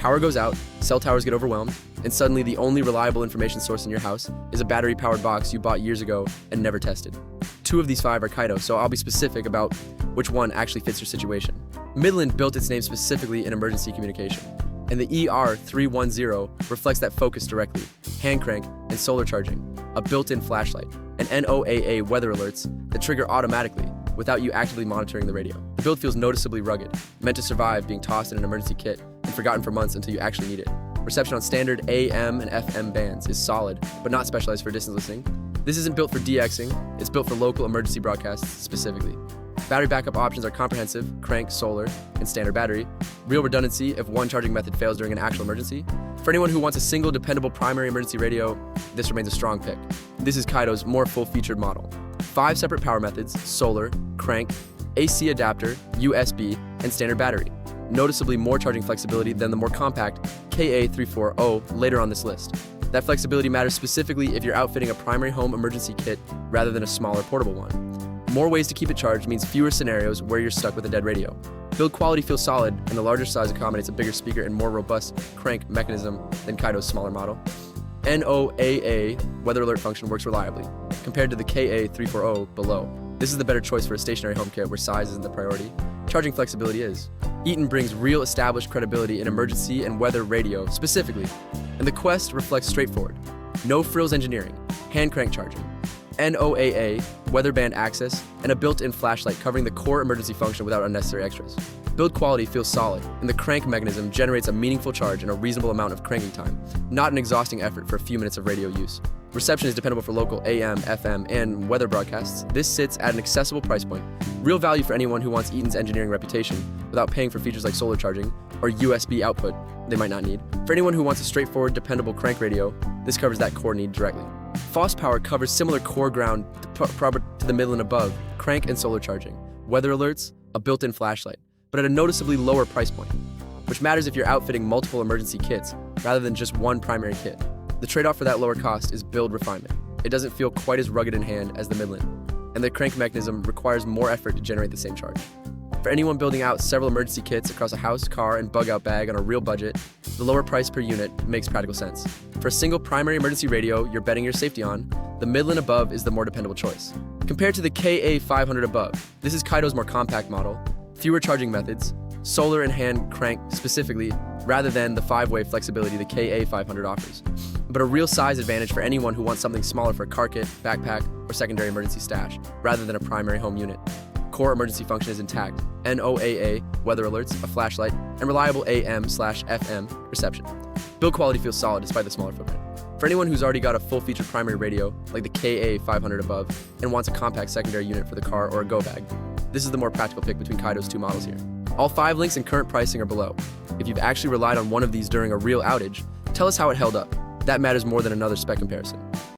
Power goes out, cell towers get overwhelmed, and suddenly the only reliable information source in your house is a battery-powered box you bought years ago and never tested. 2 of these 5 are Kaido, so I'll be specific about which one actually fits your situation. Midland built its name specifically in emergency communication, and the ER310 reflects that focus directly. Hand crank and solar charging, a built-in flashlight, and NOAA weather alerts that trigger automatically without you actively monitoring the radio. The build feels noticeably rugged, meant to survive being tossed in an emergency kit and forgotten for months until you actually need it. Reception on standard AM and FM bands is solid, but not specialized for distance listening. This isn't built for DXing, it's built for local emergency broadcasts specifically. Battery backup options are comprehensive, crank, solar, and standard battery. Real redundancy if one charging method fails during an actual emergency. For anyone who wants a single dependable primary emergency radio, this remains a strong pick. This is Kaido's more full-featured model. 5 separate power methods: solar, crank, AC adapter, USB, and standard battery. Noticeably more charging flexibility than the more compact KA340 later on this list. That flexibility matters specifically if you're outfitting a primary home emergency kit rather than a smaller portable one. More ways to keep it charged means fewer scenarios where you're stuck with a dead radio. Build quality feels solid, and the larger size accommodates a bigger speaker and more robust crank mechanism than Kaido's smaller model. NOAA weather alert function works reliably, compared to the KA340 below. This is the better choice for a stationary home kit where size isn't the priority. Charging flexibility is. Eaton brings real established credibility in emergency and weather radio specifically, and the Quest reflects straightforward. No frills engineering, hand crank charging, NOAA, weather band access, and a built-in flashlight covering the core emergency function without unnecessary extras. Build quality feels solid, and the crank mechanism generates a meaningful charge and a reasonable amount of cranking time, not an exhausting effort for a few minutes of radio use. Reception is dependable for local AM, FM, and weather broadcasts. This sits at an accessible price point. Real value for anyone who wants Eaton's engineering reputation without paying for features like solar charging or USB output they might not need. For anyone who wants a straightforward, dependable crank radio, this covers that core need directly. Foss Power covers similar core ground to the Midland above, crank and solar charging, weather alerts, a built-in flashlight, but at a noticeably lower price point, which matters if you're outfitting multiple emergency kits rather than just one primary kit. The trade-off for that lower cost is build refinement. It doesn't feel quite as rugged in hand as the Midland, and the crank mechanism requires more effort to generate the same charge. For anyone building out several emergency kits across a house, car, and bug-out bag on a real budget, the lower price per unit makes practical sense. For a single primary emergency radio you're betting your safety on, the Midland above is the more dependable choice. Compared to the KA500 above, this is Kaido's more compact model, fewer charging methods, solar and hand crank specifically, rather than the 5-way flexibility the KA500 offers. But a real size advantage for anyone who wants something smaller for a car kit, backpack, or secondary emergency stash, rather than a primary home unit. Core emergency function is intact, NOAA, weather alerts, a flashlight, and reliable AM/FM reception. Build quality feels solid despite the smaller footprint. For anyone who's already got a full-featured primary radio, like the KA500 above, and wants a compact secondary unit for the car or a go bag, this is the more practical pick between Kaido's 2 models here. All 5 links and current pricing are below. If you've actually relied on one of these during a real outage, tell us how it held up. That matters more than another spec comparison.